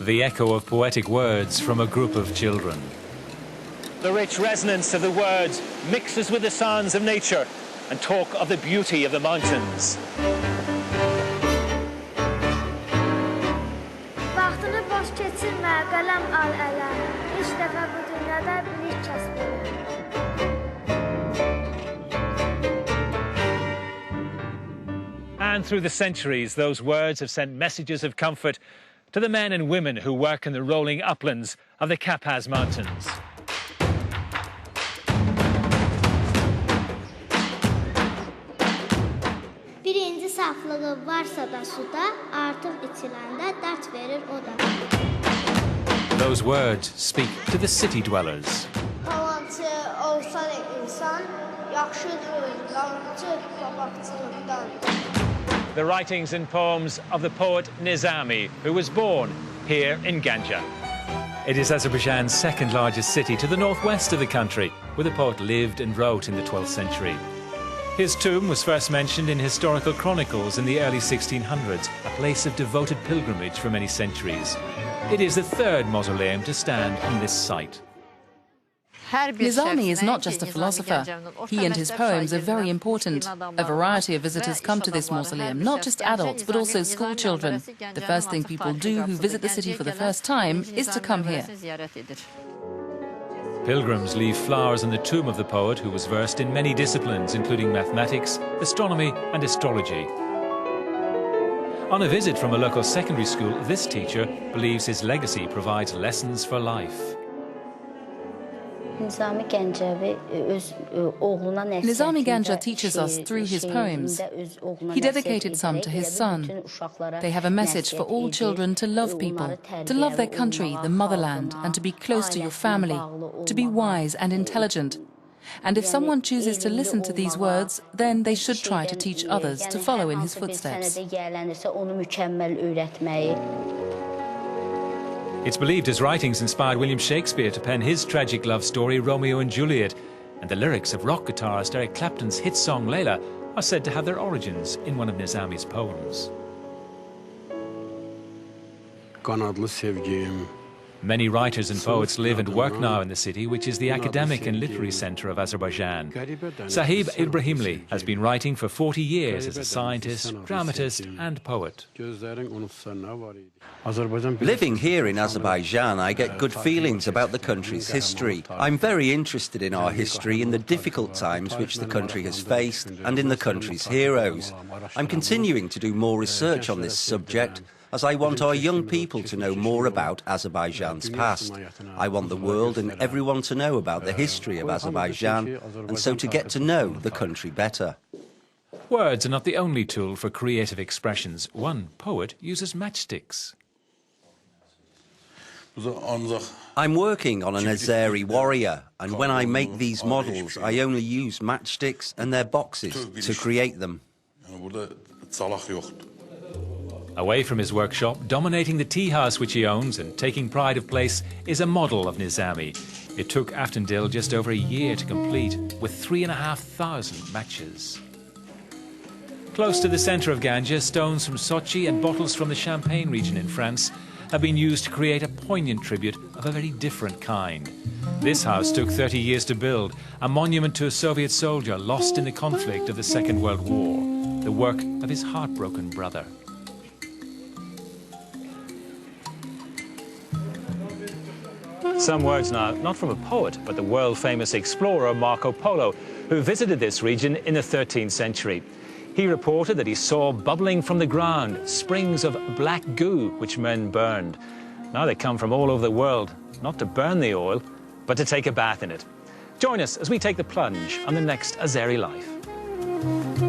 The echo of poetic words from a group of children. The rich resonance of the words mixes with the sounds of nature and talk of the beauty of the mountains. Vaxtını boş keçirmə, qələm al ələ. İlk dəfə bu dünyada bilik kəsb elə. And through the centuries, those words have sent messages of comfort to the men and women who work in the rolling uplands of the Kapaz Mountains. Birinci saflığı varsa da suda, artıq içiləndə dərd verir o da. Those words speak to the city dwellers. Talancı olsan insan, yaxşıdır, yalancı qabaqçılıqdan. The writings and poems of the poet Nizami, who was born here in Ganja. It is Azerbaijan's second largest city to the northwest of the country, where the poet lived and wrote in the 12th century. His tomb was first mentioned in historical chronicles in the early 1600s, a place of devoted pilgrimage for many centuries. It is the third mausoleum to stand on this site. Nizami is not just a philosopher. He and his poems are very important. A variety of visitors come to this mausoleum, not just adults, but also school children. The first thing people do who visit the city for the first time is to come here. Pilgrims leave flowers on the tomb of the poet, who was versed in many disciplines, including mathematics, astronomy and astrology. On a visit from a local secondary school, this teacher believes his legacy provides lessons for life. Nizami Ganja teaches us through his poems. He dedicated some to his son. They have a message for all children to love people, to love their country, the motherland, and to be close to your family, to be wise and intelligent. And if someone chooses to listen to these words, then they should try to teach others to follow in his footsteps. It's believed his writings inspired William Shakespeare to pen his tragic love story Romeo and Juliet, and the lyrics of rock guitarist Eric Clapton's hit song Layla are said to have their origins in one of Nizami's poems. Kanadlı sevgim. Many writers and poets live and work now in the city, which is the academic and literary centre of Azerbaijan. Sahib Ibrahimli has been writing for 40 years as a scientist, dramatist and poet. Living here in Azerbaijan, I get good feelings about the country's history. I'm very interested in our history, in the difficult times which the country has faced, and in the country's heroes. I'm continuing to do more research on this subject, as I want our young people to know more about Azerbaijan's past. I want the world and everyone to know about the history of Azerbaijan, and so to get to know the country better. Words are not the only tool for creative expressions. One poet uses matchsticks. I'm working on an Azeri warrior, and when I make these models, I only use matchsticks and their boxes to create them. Away from his workshop, dominating the tea house which he owns and taking pride of place, is a model of Nizami. It took Aftandil just over a year to complete, with 3,500 matches. Close to the centre of Ganja, stones from Sochi and bottles from the Champagne region in France have been used to create a poignant tribute of a very different kind. This house took 30 years to build, a monument to a Soviet soldier lost in the conflict of the Second World War, the work of his heartbroken brother. Some words now, not from a poet, but the world-famous explorer Marco Polo, who visited this region in the 13th century. He reported that he saw bubbling from the ground springs of black goo which men burned. Now they come from all over the world, not to burn the oil, but to take a bath in it. Join us as we take the plunge on the next Azeri Life.